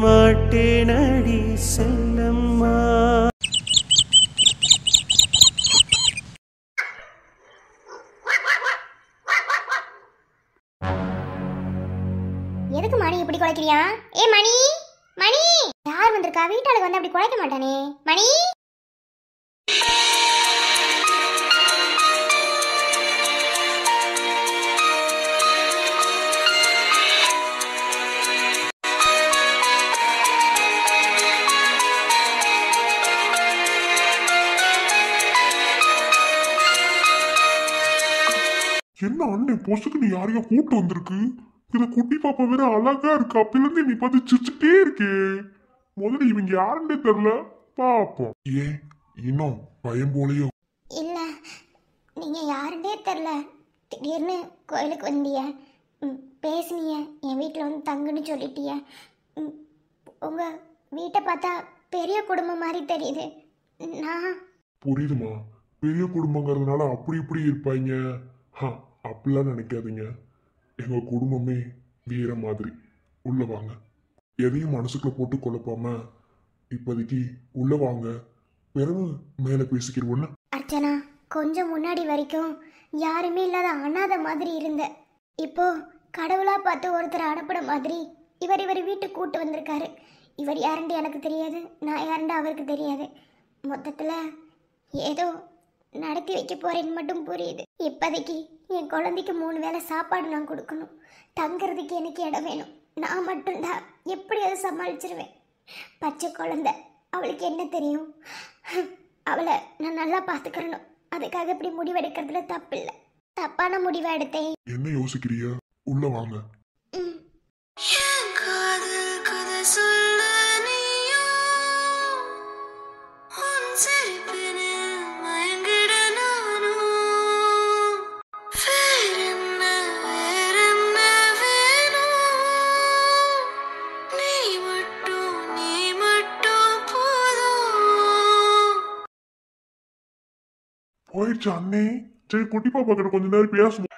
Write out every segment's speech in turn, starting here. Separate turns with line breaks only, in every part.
மாட்டேனடி செல்லம்மா.
எதுக்கு மணி இப்படி குலைக்கிறியா? ஏ மணி, மணி, யார் வந்திருக்கா? வீட்டாளுக்கு வந்து அப்படி குலைக்க மாட்டானே. மணி,
என்ன அண்ணே பொசுக்கு நீ யாரையா கூட்டு வந்திருக்கு? இத குட்டி பாப்பா வேற அழகா இருக்கு. அப்பல இருந்து நீ பார்த்து சிரிச்சுட்டே இருக்கே. முதல்ல இவங்க யாருன்னே தெரியல. பாப்போம். ஏன் இன்னும் பயம் போலயோ?
இல்ல, நீங்க யாருன்னே தெரியல. திடீர்னு கோயிலுக்கு வந்திய, பேசுனிய, என் வீட்டில் வந்து தங்குன்னு சொல்லிட்டிய. உங்க வீட்டை பார்த்தா பெரிய குடும்பம் மாதிரி தெரியுது. நான்
புரியுதுமா, பெரிய குடும்பங்கிறதுனால அப்படி இப்படி இருப்பாங்க. அப்படிலாம் நினைக்காதீங்க. எங்க குடும்பமே வேற மாதிரி. உள்ள வாங்க. எதையும் மனசுக்குள்ள போட்டு குழப்பாம இப்போதைக்கு உள்ள வாங்க. பிறகு மேல பேசிக்கிறோன்னு.
அர்ச்சனா, கொஞ்சம் முன்னாடி வரைக்கும் யாருமே இல்லாத அனாதை மாதிரி இருந்த. இப்போ கடவுளா பார்த்து ஒருத்தர் அனுப்பின மாதிரி இவர் வீட்டுக்கு கூட்டு வந்திருக்காரு. இவர் யாருண்டு எனக்கு தெரியாது, நான் யாருண்டு அவருக்கு தெரியாது. மொத்தத்தில் ஏதோ நடத்தி வைக்க போறேன்னு மட்டும் புரியுது. இப்போதைக்கு என் குழந்தைக்கு 3 வேளை சாப்பாடு நான் கொடுக்கணும். தங்குறதுக்கு எனக்கு இடம் வேணும். நான் மட்டும்தான் எப்படி அதை சமாளிச்சிருவேன். பச்சை குழந்தை, அவளுக்கு என்ன தெரியும்? அவளை நான் நல்லா பார்த்துக்கிறணும். அதுக்காக இப்படி முடிவெடுக்கிறதுல தப்பு இல்லை. தப்பான முடிவை எடுத்தேன்.
என்ன யோசிக்கிறிய? உள்ள வாங்க. போயிடுச்சு அண்ணே. சரி குட்டி பாப்பா கிட்ட கொஞ்ச நேரம் பேசணும்.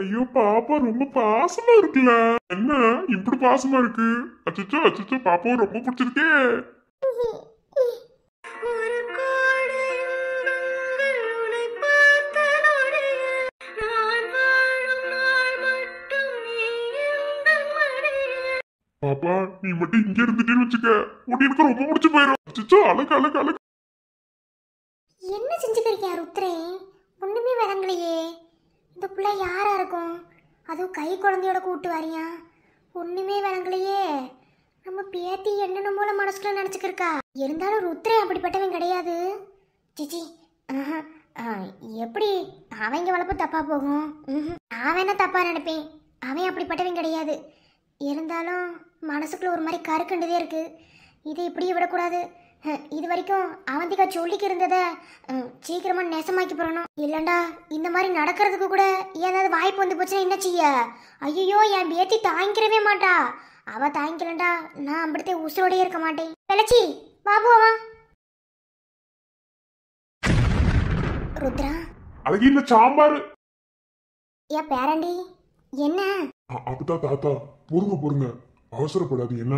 ஐயோ பாப்பா ரொம்ப பாசமா இருக்குல்ல. என்ன இப்படி பாசமா இருக்கு? அச்சோ அச்சோ, பாப்பாவும் ரொம்ப பிடிச்சிருக்கே. பாப்பா நீ மட்டும் இங்க இருந்துட்டேன்னு வச்சுக்க, உன்னை எனக்கு ரொம்ப பிடிச்சு போயிடும். அச்சோ அழகு அழகு அழகு.
என்ன செஞ்சுக்கிறீங்க ருத்ரே? ஒண்ணுமே விளங்கலையே. இந்த பிள்ளை யாரா இருக்கும்? அதுவும் கை குழந்தையோட கூட்டு வரியா? ஒண்ணுமே விளங்கலையே. நம்ம பேத்தி என்னென்ன மூல மனசுக்குள்ள நினைச்சுக்கிருக்கா. இருந்தாலும் ருத்ரே அப்படிப்பட்டவன் கிடையாது. சிச்சி, எப்படி அவங்க வளர்ப்பு தப்பா போகும்? நான் வேணா தப்பா நினைப்பேன். அவன் அப்படிப்பட்டவன் கிடையாது. இருந்தாலும் மனசுக்குள்ள ஒரு மாதிரி கருக்கண்டதே இருக்கு. இது இப்படியே விடக்கூடாது. இது வரைக்கும் அவந்திகா சொல்லிக்கு இருந்ததை சீக்கிரமா நெசமாக்கி போறணும். இல்லண்டா இந்த மாதிரி நடக்கிறதுக்கு கூட ஏதாவது வாய்ப்பு வந்து போச்சுன்னா என்ன செய்ய? ஐயோ, என் பேத்தி தாங்கிக்கிறவே மாட்டா. அவ தாங்கிக்கலண்டா நான் அப்படித்தே உசுரோடே இருக்க மாட்டேன். வெளச்சி பாபுவா ருத்ரா.
அதுக்கு இல்ல சாம்பார்.
ஏன் பேரண்டி என்ன?
அப்படிதான் தாத்தா. பொறுங்க அவசரப்படாது. என்ன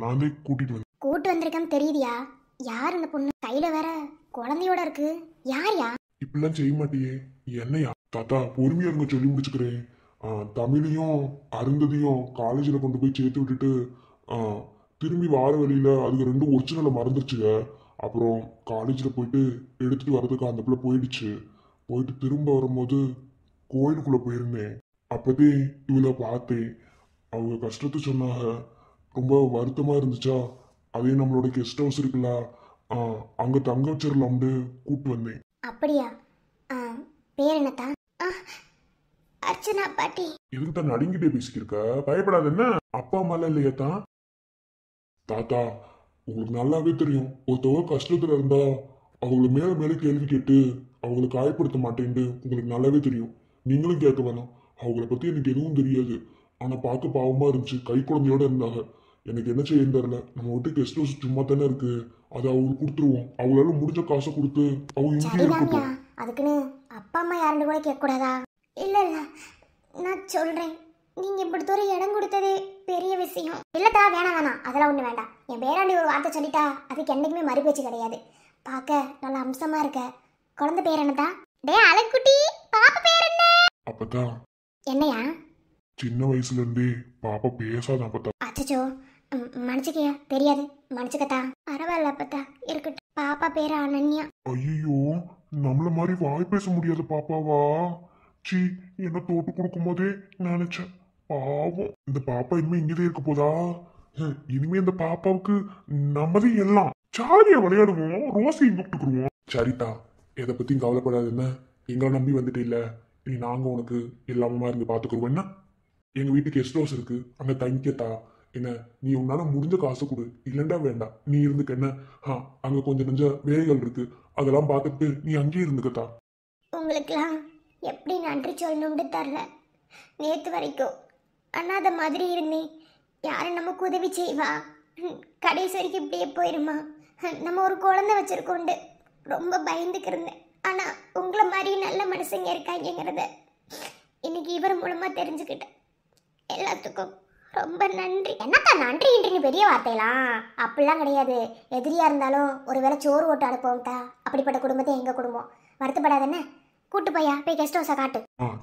நான் கூட்டிட்டு வந்து
கூட்டு வந்திருக்கேன்னு தெரியுதியா? யார் இந்த பொண்ணு? கையில வேற குழந்தையோட இருக்கு. யார்யா?
இப்படிலாம் செய்ய மாட்டியே. என்னையா தாத்தா? பொறுமையா இருங்க, சொல்லி முடிச்சுக்கிறேன். தமிழையும் அருந்ததையும் காலேஜில் கொண்டு போய் சேர்த்து விட்டுட்டு திரும்பி வார வழியில அதுக்கு 2 ஒரிஜினலை மறந்துருச்சுங்க. அப்புறம் காலேஜில் போயிட்டு எடுத்துட்டு வர்றதுக்கு அந்த பிள்ளை போயிட்டு திரும்ப வரும்போது கோயிலுக்குள்ள போயிருந்தேன். அப்பதே இவளை பார்த்தேன். அவங்க கஷ்டத்தை சொன்னாங்க. ரொம்ப வருத்தமா இருந்துச்சா, அதே நம்மளோட கெஸ்ட் ஹவுஸ் இருக்குல்ல, அங்க தங்க வச்சிடலாம்னு கூப்பிட்டு வந்தேன்.
அப்படியா? பேர் என்னத்தா? அர்ச்சனா பாட்டி.
எதுக்கு தான் நடுங்கிட்டே பேசிக்கிருக்க? பயப்படாத. என்ன அப்பா அம்மாலாம் இல்லையா தான்? தாத்தா உங்களுக்கு நல்லாவே தெரியும், ஒருத்தவங்க கஷ்டத்துல இருந்தா அவங்கள மேல மேல கேள்வி கேட்டு அவங்கள காயப்படுத்த மாட்டேன்னு உங்களுக்கு நல்லாவே தெரியும். நீங்களும் கேட்க வேணாம். அவங்கள பத்தி எனக்கு எதுவும் தெரியாது. ஆனா பார்க்க பாவமா இருந்துச்சு. கை குழந்தையோட இருந்தாங்க. எனக்கு என்ன செய்யன்னு தெரியல. நம்ம விட்டு கெஸ்ட் ஹவுஸ் சும்மா தானே இருக்கு, அதை அவங்களுக்கு கொடுத்துருவோம். அவங்களால முடிஞ்ச காசை கொடுத்து அவங்க இங்கே
சரிதான்யா,
இருக்கட்டும்.
அதுக்குன்னு அப்பா அம்மா யாருன்னு கூட கேட்கக்கூடாதா? இல்லை இல்லை, நான் சொல்கிறேன், நீங்கள் இப்படி தூரம் இடம் கொடுத்ததே பெரிய விஷயம். இல்லைத்தா, வேணாம் வேணாம், அதெல்லாம் ஒன்றும் வேண்டாம். என் பேராண்டி ஒரு வார்த்தை சொல்லிட்டா அதுக்கு என்றைக்குமே மறுபேச்சு கிடையாது. பார்க்க நல்ல அம்சமாக இருக்க. குழந்தை பேர் என்னதா? டே அழகுட்டி, பாப்பா பேர் என்ன?
அப்பதான்
என்னையா?
சின்ன வயசுல இருந்தே பாப்பா பேசாதான் அப்பதான்.
அச்சச்சோ, மன்னிச்சுக்கையா, தெரியாது, மன்னிச்சுக்கத்தா. பரவாயில்ல அப்பத்தா, இருக்கட்டும். பாப்பா பேர் அனன்யா.
ஐயோ, நம்மள மாதிரி வாய் பேச முடியாத பாப்பாவா? சி, என்ன தோட்டு கொடுக்கும் போதே நினைச்சேன். பாவம், இந்த பாப்பா இனிமே இங்கதான் இருக்க போதா? இனிமே இந்த பாப்பாவுக்கு நம்மதே எல்லாம். ஜாலியா விளையாடுவோம், ரோஸையும் கூப்பிட்டுக்குருவோம். சரிதா, எதை பத்தியும் கவலைப்படாது. என்ன, எங்களை நம்பி வந்துட்டு இல்ல, நீ நாங்க உனக்கு எல்லாமே இருந்து பாத்துக்குருவோம். என்ன, எங்க வீட்டுக்கு கெஸ்ட் ஹவுஸ் இருக்கு, அங்க தங்கிக்கத்தா. என்ன, நீ உன்னால முடிஞ்ச காசு கொடு, இல்லண்டா வேண்டாம். நீ இருந்துக்க. என்ன, அங்க கொஞ்சம் நெஞ்ச வேலைகள் இருக்கு, அதெல்லாம் பார்த்துட்டு நீ அங்கேயே இருந்துக்கத்தா.
உங்களுக்கெல்லாம் எப்படி நன்றி சொல்லணும்னு தரல. நேற்று வரைக்கும் அண்ணாத மாதிரி இருந்தேன். யாரும் நமக்கு உதவி செய்வா? கடைசி வரைக்கும் இப்படியே போயிருமா? நம்ம ஒரு குழந்தை வச்சிருக்கோண்டு ரொம்ப பயந்துக்கு இருந்தேன். ஆனால் உங்களை மாதிரி நல்ல மனுஷங்க இருக்காங்கிறத இன்னைக்கு இவர் மூலமாக தெரிஞ்சுக்கிட்டேன். எல்லாத்துக்கும் ரொம்ப நன்றி. என்னக்கா நன்றின்றீங்க பெரிய வார்த்தையெல்லாம்? அப்படிலாம் கிடையாது. எதிரியா இருந்தாலும் ஒரு வேளை சோறு ஓட்டு அனுப்புவோம்ட்டா. அப்படிப்பட்ட குடும்பத்தை எங்க குடும்பம். வருத்தப்படாதன்னு கூட்டு போயா, போய் கெஸ்ட் ஹவுஸை காட்டு.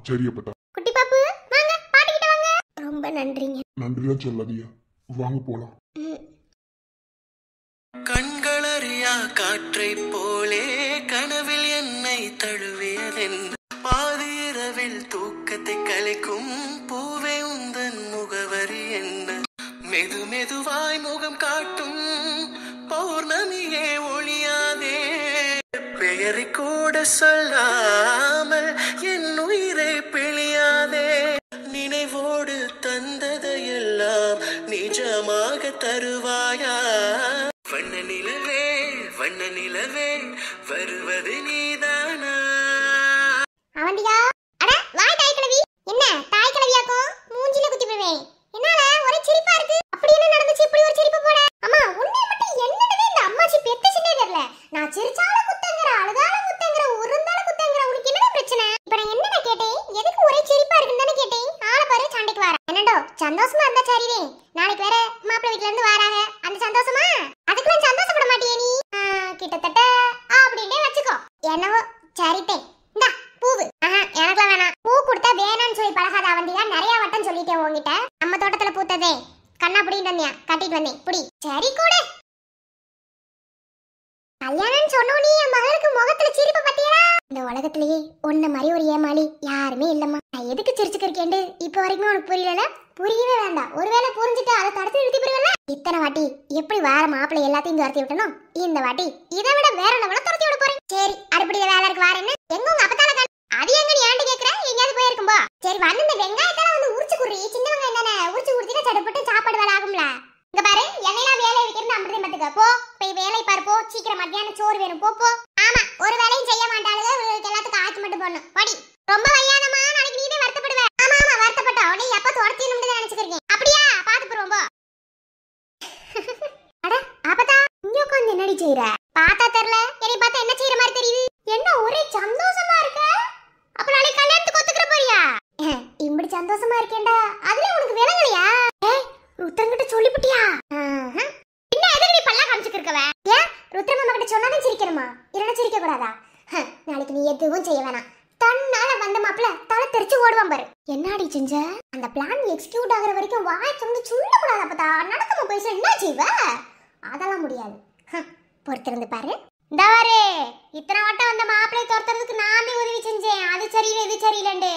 சரி அப்பதா.
குட்டி பாப்பு, வாங்க, பாட்டிக்கிட்ட வாங்க. ரொம்ப நன்றிங்க.
நன்றிலாம் சொல்லாதியா, வாங்க போலாம்.
கண்களறியா காற்றை போலே கனவில் என்னை தழுவியதென்ன, பாதி இரவில் தூக்கத்தை கலைக்கும் பூவே உந்தன் முகவரி என்ன, மெது மெதுவாய் முகம் காட்டும் பௌர்ணமியே ஒளியாதே, பெயரை கூட சொல்லாமல் என் உயிரை பிழியாதே, நினைவோடு தந்ததையெல்லாம் நிஜமாக தருவாயா, வண்ண நிலவே வண்ண நிலவே வருவது நீதானா?
அவண்டியா, அட வாய் தாய் கிழவி. என்ன தாய் கிழவியாக்கும் மூஞ்சில குத்தி போவேன். என்னால ஒரே சிரிப்பா இருக்கு. அப்படி என்ன நடந்துச்சு இப்படி ஒரு சிரிப்பு போட? அம்மா உன்னை மட்டும் என்னடவே இந்த அம்மாச்சி பெத்துச்சுனே தெரியல. நான் சிரிச்சால குத்தங்கற, அழுதால குத்தங்கற, உருந்தால குத்தங்கற, உனக்கு என்ன பிரச்சனை? இப்ப நான் என்னடா கேட்டேன்? எதுக்கு ஒரே சிரிப்பா இருக்குன்னு தானே கேட்டேன். ஆள பாரு சண்டைக்கு வர. என்னடோ சந்தோஷமா இருந்தா சரிதே. நாளைக்கு வேற மாப்பிள்ளை வீட்ல இருந்து வராங்க. அந்த சந்தோஷமா? அதுக்கெல்லாம் சந்தோஷப்பட மாட்டியே நீ? கிட்டத்தட்ட அப்படினே வச்சுக்கோ. என்னவோ சரிதே. இந்தா பூவு. எனக்குலாம் வேணாம். பூ கொடுத்தா வேணான்னு சொல்லி பழகாத அவண்டியா. நிறைய வட்டம் சொல்லிட்டேன் உன்கிட்ட. நம்ம தோட்டத்துல பூத்ததே கண்ணா பிடிட்டு வந்தியா, கட்டிட்டு வந்தேன். புடி. சரி கூட. கல்யாணம் சொன்னோனே என் மகளுக்கு முகத்துல சிரிப்பு பத்தியடா. இந்த உலகத்திலேயே உன்ன மாதிரி ஒரு ஏமாளி யாருமே இல்லம்மா. நான் எதுக்கு சிரிச்சுக்கிருக்கேன்னு இப்ப வரைக்கும் உனக்கு புரியல. புரியவே வேண்டாம். ஒருவேளை புரிஞ்சுட்டு அதை தடுத்து நிறுத்தி போயிருவல. இத்தனை வாட்டி எப்படி வேற மாப்பிள்ளை எல்லாத்தையும் துரத்தி விட்டணும், இந்த வாட்டி இதை விட வேற லெவல துரத்தி விட போறேன். சரி, அடுப்படியில வேலை இருக்கு. வார என்ன எங்க உங்க அப்பத்தால அது எங்க நீ ஏன்டி கேக்குற? எங்கயாவது போயிருக்கும்போ. சரி வந்து இந்த வெங்காயத்தால வந்து உரிச்சு குடுறி. சின்ன வெங்காயம் தானே, உரிச்சு குடுத்தீங்க சட்டப்பட்டு சாப்பாடு வேலை ஆகும்ல. இங்க பாரு, என்னையெல்லாம் வேலை வைக்கிறது அம்பதே பத்துக்க. போ போய் வேலை பாரு. போ சீக்கிரம், மத்தியானம் சோறு வேணும். போ போ. ஆமா, ஒரு வேலையும் செய்ய மாட்டாளுங்க. எல்லாத்துக்கும் ஆக்கி மட்டும் போடணும். படி. ரொம்ப வையாதமா, நாளைக்கு நீனே வருத்தப்படுவ. ஆமா ஆமா, வருத்தப்பட்டா நீ எப்ப துரத்தின்னு நினைச்சுக்கிறீங்க. அப்படியா? பாத்து போறோம் போ. அட அப்பதா, இங்க உட்காந்து என்னடி செய்யற? பார்த்தா தெரியல, என்னை பார்த்தா என்ன செய்யற மாதிரி தெரியுது. என்ன ஒரே சந்தோஷமா இருக்க? அப்ப நாளைக்கு கல்யாணத்துக்கு ஒத்துக்கிற போறியா? இப்படி சந்தோஷமா இருக்கேன்டா, அதுல உனக்கு விளங்கலையா? ருத்ரங்கிட்ட சொல்லிவிட்டியா? என்ன எதுக்கு நீ பல்லா காமிச்சுக்கிருக்கவ? ஏன் ருத்ர மாமா கிட்ட சொன்னாதான் சிரிக்கணுமா? இல்லைன்னா சிரிக்க கூடாதா? நாளைக்கு நீ எதுவும் செய்ய வேணாம். தன்னால வந்த மாப்பிள்ள தலை தெரிச்சு ஓடுவான் பாரு. என்னடி செஞ்ச? அந்த பிளான் எக்ஸிக்யூட் ஆகுற வரைக்கும் வாய் வந்து சொல்ல கூடாது. அப்பதா நடக்காம போயிடுச்சு என்ன செய்வ? அதெல்லாம் முடியாது. பொறுத்திருந்து பாரு. இந்தவாரு, இத்தனை வட்டம் அந்த மாப்பிள்ளை துரத்துறதுக்கு நானே உதவி செஞ்சேன். அது சரியில்லை இது சரியில்லைண்டு.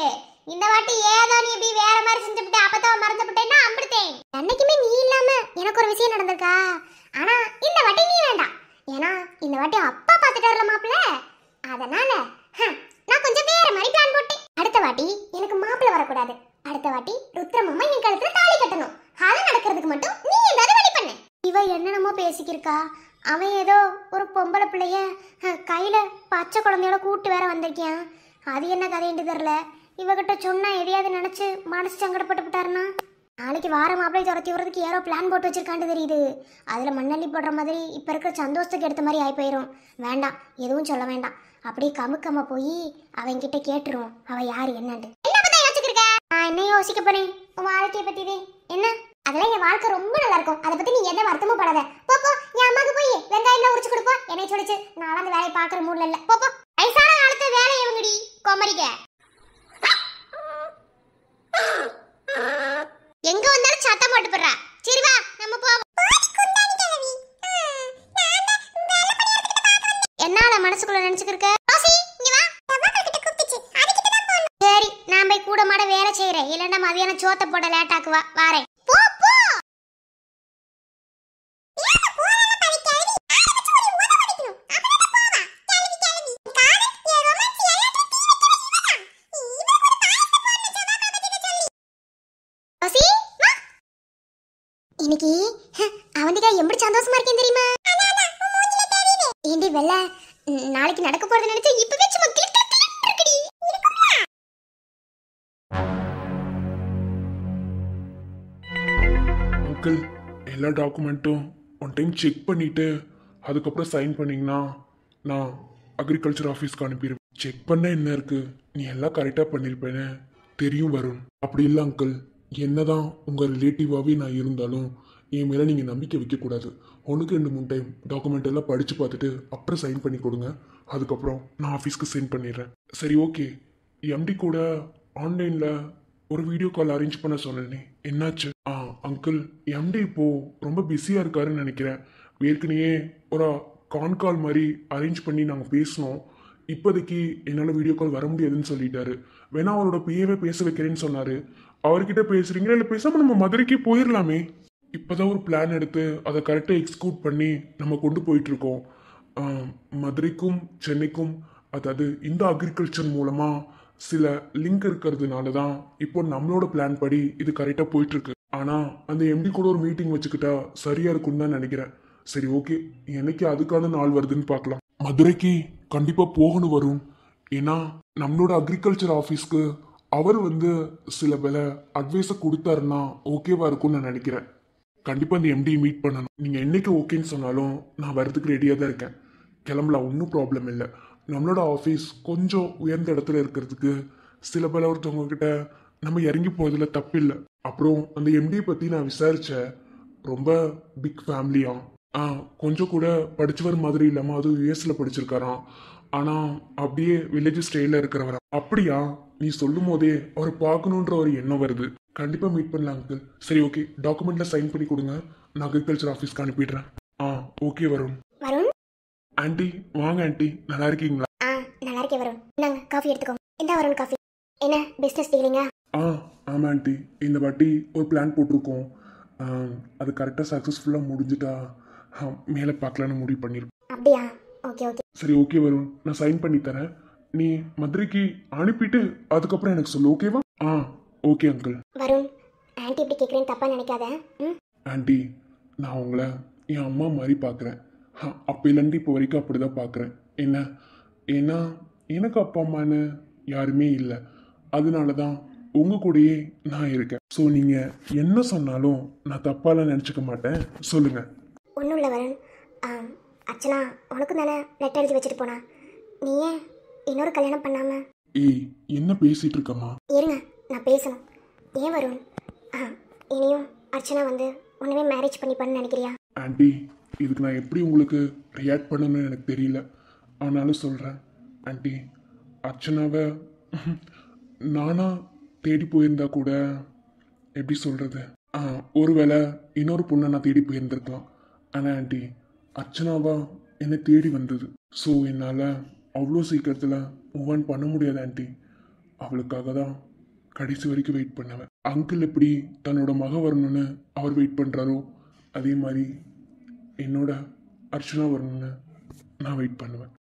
இந்த வாட்டி ஏதோ நீ இப்படி வேற மாதிரி செஞ்சுட்டு அப்பதாவ மறந்துவிட்டேன்னா அம்பிடுத்தேன். என்னைக்குமே நீ இல்லாம எனக்கு ஒரு விஷயம் நடந்திருக்கா. ஆனா இந்த வாட்டி நீ வேண்டாம். ஏன்னா இந்த வாட்டி அப்பா பாத்துட்டாருல மாப்பிள்ள. அதனால நான் கொஞ்சம் வேற மாதிரி பிளான் போட்டேன். அடுத்த வாட்டி எனக்கு மாப்பிள்ள வரக்கூடாது. அடுத்த வாட்டி ருத்ர மாமா என் கழுத்துல தாலி கட்டணும். அது நடக்கிறதுக்கு மட்டும் நீ ஏதாவது வழி பண்ணு. இவ என்னென்னமோ பேசிக்கிருக்கா. அவன் ஏதோ ஒரு பொம்பளை பிள்ளைய கையில பச்சை குழந்தையோட கூட்டு வேற வந்திருக்கியான். அது என்ன கதைன்னு தெரியல. இவகிட்ட சொன்னா எதையாவது நினைச்சு மனசு சங்கடப்பட்டு விட்டாருன்னா நாளைக்கு வார மாப்பிள்ளை துரத்தி விடுறதுக்கு யாரோ பிளான் போட்டு வச்சிருக்காண்டு தெரியுது. அதில் மண்ணள்ளி போடுற மாதிரி இப்போ இருக்கிற சந்தோஷத்துக்கு எடுத்த மாதிரி ஆகி போயிடும். வேண்டாம், எதுவும் சொல்ல வேண்டாம். அப்படியே கமுக்கம்மா போய் அவன்கிட்ட கேட்டுருவோம் அவள் யார் என்னன்னு. நான் என்ன யோசிக்க போறேன் உன் வாழ்க்கையை பத்தி? என்ன அதெல்லாம் என் வாழ்க்கை ரொம்ப நல்லா இருக்கும். அதை பத்தி நீ எந்த வருத்தமும் படாத. போப்போ, என் அம்மாக்கு போய் வெங்காயம் உரிச்சு கொடுப்போம். என்னை சொல்லிச்சு, நான் அந்த வேலையை பாக்குற மூட்ல இல்ல. போப்போ, வயசான காலத்து வேலை இவங்கடி கொமரிக்க. எங்க வந்தாலும் சத்தம் போட்டு போடுறா. சரி வா நம்ம போவோம். என்னால மனசுக்குள்ள நினைச்சுக்கிருக்க? சரி, நான் போய் கூட மாட வேலை செய்யறேன். இல்லன்னா மதியானம் சோத்த போட லேட் ஆக்குவா. வாரேன். இன்னைக்கு அவந்திகா எப்படி சந்தோஷமா இருக்கேன் தெரியுமா? ஏண்டி வெள்ள நாளைக்கு நடக்க போறது நினைச்சா இப்பவே சும்மா கிளிக் கிளிக் கிளிக் இருக்குடி.
அங்கிள், எல்லா டாக்குமெண்ட்டும் ஒன் டைம் செக் பண்ணிட்டு அதுக்கப்புறம் சைன் பண்ணீங்கன்னா நான் அக்ரிகல்ச்சர் ஆஃபீஸ்க்கு அனுப்பிடுவேன். செக் பண்ண என்ன இருக்கு, நீ எல்லாம் கரெக்டாக பண்ணியிருப்பேன்னு தெரியும் வரும். அப்படி இல்லை அங்கிள், என்னதான் உங்கள் ரிலேட்டிவாகவே நான் இருந்தாலும் என் மேலே நீங்கள் நம்பிக்கை வைக்கக்கூடாது. 1-2-3 டைம் டாக்குமெண்ட் எல்லாம் படித்து பார்த்துட்டு அப்புறம் சைன் பண்ணி கொடுங்க. அதுக்கப்புறம் நான் ஆஃபீஸ்க்கு சென்ட் பண்ணிடுறேன். சரி, ஓகே. எம்டி கூட ஆன்லைனில் ஒரு வீடியோ கால் அரேஞ்ச் பண்ண சொன்னேனே, என்னாச்சு? அங்கிள், எம்டி இப்போது ரொம்ப பிஸியாக இருக்காருன்னு நினைக்கிறேன். ஏற்கனவே ஒரு கால் மாதிரி அரேஞ்ச் பண்ணி நாங்கள் பேசினோம். இப்போதைக்கு என்னால் வீடியோ கால் வர முடியாதுன்னு சொல்லிட்டாரு. வேணா அவரோட பிஏவே பேச வைக்கிறேன்னு சொன்னார். அவர்கிட்ட பேசுகிறீங்களா? இல்லை பேசாமல் நம்ம மதுரைக்கே போயிடலாமே. இப்போதான் ஒரு பிளான் எடுத்து அதை கரெக்டாக எக்ஸிக்யூட் பண்ணி நம்ம கொண்டு போயிட்டுருக்கோம். மதுரைக்கும் சென்னைக்கும், அதாவது இந்த அக்ரிகல்ச்சர் மூலமாக சில லிங்க் இருக்கிறதுனால தான் இப்போ நம்மளோட பிளான் படி இது கரெக்டாக போயிட்டுருக்கு. ஆனால் அந்த எம்டி கூட ஒரு மீட்டிங் வச்சுக்கிட்டா சரியாக இருக்குன்னு தான் நினைக்கிறேன். சரி, ஓகே. என்னைக்கு அதுக்கான நாள் வருதுன்னு பார்க்கலாம். மதுரைக்கு கண்டிப்பாக போகணும் வரும். ஏன்னா நம்மளோட அக்ரிகல்ச்சர் ஆஃபீஸ்க்கு அவர் சில வேலை அட்வைஸை கொடுத்தாருன்னா ஓகேவா இருக்கும்னு நான் நினைக்கிறேன். கண்டிப்பாக அந்த எம்டியை மீட் பண்ணணும். நீங்கள் என்னைக்கு ஓகேன்னு சொன்னாலும் நான் வரதுக்கு ரெடியாக தான் இருக்கேன். கிளம்பலாம், ஒன்றும் ப்ராப்ளம் இல்லை. நம்மளோட ஆஃபீஸ் கொஞ்சம் உயர்ந்த இடத்துல இருக்கிறதுக்கு சில பேர் ஒருத்தவங்க கிட்ட நம்ம இறங்கி போகிறதுல தப்பு இல்லை. அப்புறம் அந்த எம்டியை பற்றி நான் விசாரித்தேன். ரொம்ப பிக் ஃபேமிலியா, கொஞ்சம் கூட படிச்சவர் மாதிரி இல்லாமல் அதுவும் யூஎஸ்ல படிச்சிருக்காராம். ஆனால் அப்படியே வில்லேஜ் ஸ்டைலில் இருக்கிறவரா. அப்படியா? நீ சொல்லும் போதே அவரை பார்க்கணுன்ற ஒரு எண்ணம் வருது. கண்டிப்பாக மீட் பண்ணலாம் அங்கிள். சரி, ஓகே. டாக்குமெண்ட்ல சைன் பண்ணி கொடுங்க, நான் அக்ரிகல்ச்சர் ஆஃபீஸ்க்கு அனுப்பிடுறேன். ஓகே வரும். ஆண்டி வாங்க. ஆண்டி நல்லா இருக்கீங்களா?
நல்லா இருக்கே வரும். நாங்க காஃபி எடுத்துக்கோங்க. இந்த வரும் காஃபி. என்ன பிசினஸ் டீலிங்கா?
ஆமாம் ஆண்டி, இந்த வாட்டி ஒரு பிளான் போட்டிருக்கோம். அது கரெக்டாக சக்ஸஸ்ஃபுல்லாக முடிஞ்சுட்டா மேலே பார்க்கலான்னு முடிவு பண்ணியிருக்கோம்.
அப்படியா? Okay okay.
சரி, ஓகே வரும். நான் சைன் பண்ணி தரேன். நீ மதுரைக்கு அனுப்பிட்டு அதுக்கப்புறம் எனக்கு சொல்லு, ஓகேவா? Okay uncle.
வருண், ஆண்டி இப்படி கேட்குறேன்னு தப்பா நினைக்காத.
ஆண்டி, நான் உங்களை என் அம்மா மாதிரி பார்க்குறேன். அப்போலேருந்து இப்போ வரைக்கும் அப்படி தான் பார்க்குறேன். ஏன்னா எனக்கு அப்பா அம்மான்னு யாருமே இல்லை. அதனால தான் உங்கள் கூடயே நான் இருக்கேன். ஸோ நீங்கள் என்ன சொன்னாலும் நான் தப்பாலாம் நினச்சிக்க மாட்டேன். சொல்லுங்கள்.
ஒன்றும் இல்லை வருண். அர்ச்சனா உனக்கு தானே லெட்டர் எழுதி வச்சுட்டு போனா, நீ ஏன் இன்னொரு கல்யாணம் பண்ணாம?
ஏய், என்ன பேசிட்டு இருக்கம்மா?
இருங்க, நான் பேசணும். ஏன் வருண், இனியும் அர்ச்சனா உன்னவே மேரேஜ் பண்ணிப்பான்னு நினைக்கிறியா?
ஆண்டி, இதுக்கு நான் எப்படி உங்களுக்கு ரியாக்ட் பண்ணணும்னு எனக்கு தெரியல. ஆனாலும் சொல்கிறேன் ஆண்டி, அர்ச்சனாவை நானா தேடி போயிருந்தா கூட எப்படி சொல்கிறது, ஒருவேளை இன்னொரு பொண்ணை நான் தேடி போயிருந்திருக்கலாம். ஆனால் ஆண்டி, அர்ச்சனாவா என்னை தேடி வந்தது. ஸோ என்னால் அவ்வளோ சீக்கிரத்தில் மூவ் ஆன் பண்ண முடியாது ஆண்டி. அவளுக்காக தான் கடைசி வரைக்கும் வெயிட் பண்ணுவேன். அங்கிள் எப்படி தன்னோட மக வரணும்னு அவர் வெயிட் பண்ணுறாரோ, அதே மாதிரி என்னோட அர்ச்சனா வரணும்னு நான் வெயிட் பண்ணுவேன்.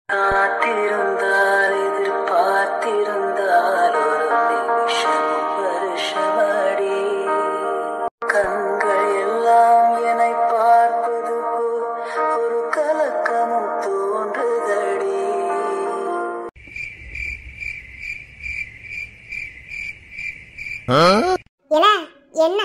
என்ன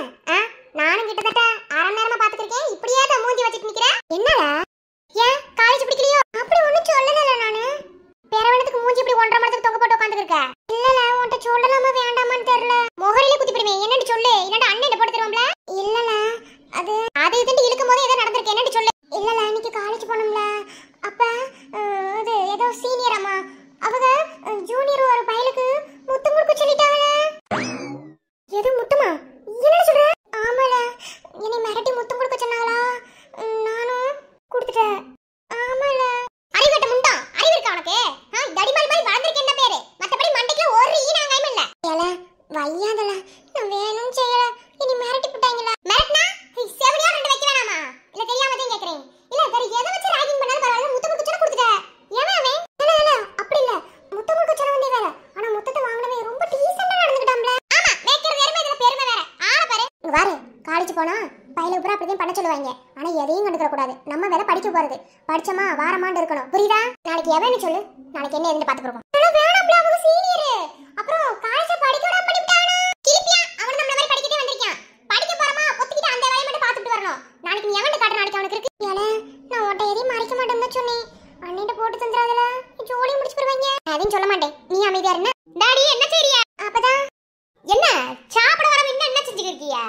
நம்ம வேலை படிக்க போறது. படிச்சமா வாரமாண்டு இருக்கணும், புரியுதா? நாளைக்கு எவன்னு சொல்லு, நாளைக்கு என்ன ஏதுன்னு பாத்துக்கிறோம். வேணாம்ல, அவங்க சீனியர். அப்புறம் காலேஜ் படிக்க விடாம பண்ணிட்டானா? கிளிப்பியா, அவன் நம்மள மாதிரி படிக்கவே வந்திருக்கான். படிக்க போறமா, பொத்திக்கிட்டு அந்த வேலைய மட்டும் பாத்துட்டு வரணும். நாளைக்கு நீ எவன்னு காட்ட, நாளைக்கு அவனுக்கு இருக்கு. ஏல நான் ஓட்ட எதையும் மறைக்க மாட்டேன்னு சொன்னேன். அண்ணிட்ட போட்டு தந்துறாதல, ஜோலி முடிச்சு போடுவாங்க. அதையும் சொல்ல மாட்டேன், நீ அமைதியா இருங்க. டாடி என்ன செய்றியா? அப்பதான் என்ன சாப்பிட வர இன்னும் என்ன செஞ்சுக்கிட்டு இருக்கீங்க?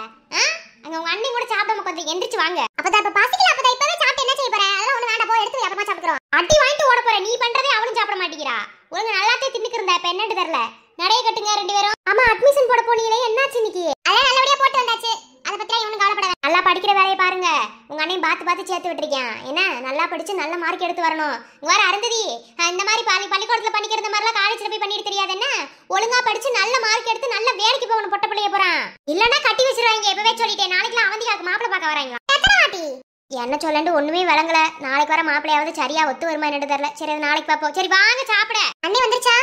அங்க உங்க அண்ணி கூட சாப்பிடாம கொஞ்சம் எந்திரிச்சு வாங்க. அப்பதான் இப்ப பசிக்கல, அப்பதான் இப்பவே சாப்பிட்டு என்ன செய்ய போற? அதெல்லாம் ஒண்ணு வேண்டாம், போய் எடுத்து வை, அப்புறமா சாப்பிடுறோம். அடி வாங்கிட்டு ஓட போற, நீ பண்றதே அவனும் சாப்பிட மாட்டேங்கிறா. ஒழுங்கு நல்லாத்தே தின்னுக்கு இருந்தா, இப்ப என்னன்னு தெரியல. நிறைய கட்டுங்க ரெண்டு பேரும். ஆமா, அட்மிஷன் போட போனீங்களே, என்னாச்சு இன்னைக்கு? அதான் நல்லபடியா போட்டு வந்தாச்சு, அதை பத்தி இவனு கவலைப்பட. நல்லா படிக்கிற வேலையை பாருங்க. உங்க அண்ணையும் பார்த்து சேர்த்து விட்டுருக்கேன். என்ன நல்லா படிச்சு நல்ல மார்க் எடுத்து வரணும். வேற அருந்ததி இந்த மாதிரி பள்ளிக்கூடத்துல பண்ணிக்கிறது மாதிரிலாம் காலேஜ்ல போய் பண்ணிட்டு தெரியாது. என்ன ஒழுங்கா படிச்சு நல்ல மார்க் எடுத்து நல்ல வேலைக்கு போகணும். பொட்ட பிள்ளைய போறான் இல்லன்னா கட்டி வச்சிருவாங்க. இப்பவே சொல்லிட்டேன், நாளைக்குலாம் அவந்திக்காக்கு மாப்பிள்ளை பார்க்க வராங்களா? என்ன சொல்லண்டு ஒண்ணுமே விளங்கல. நாளைக்கு வர மாப்பிள்ளையாவது சரியா ஒத்து வருமா என்னன்னு தெரியல. சரி, அது நாளைக்கு பாப்போம். சரி வாங்க சாப்பிட. அண்ணே வந்துருச்சா?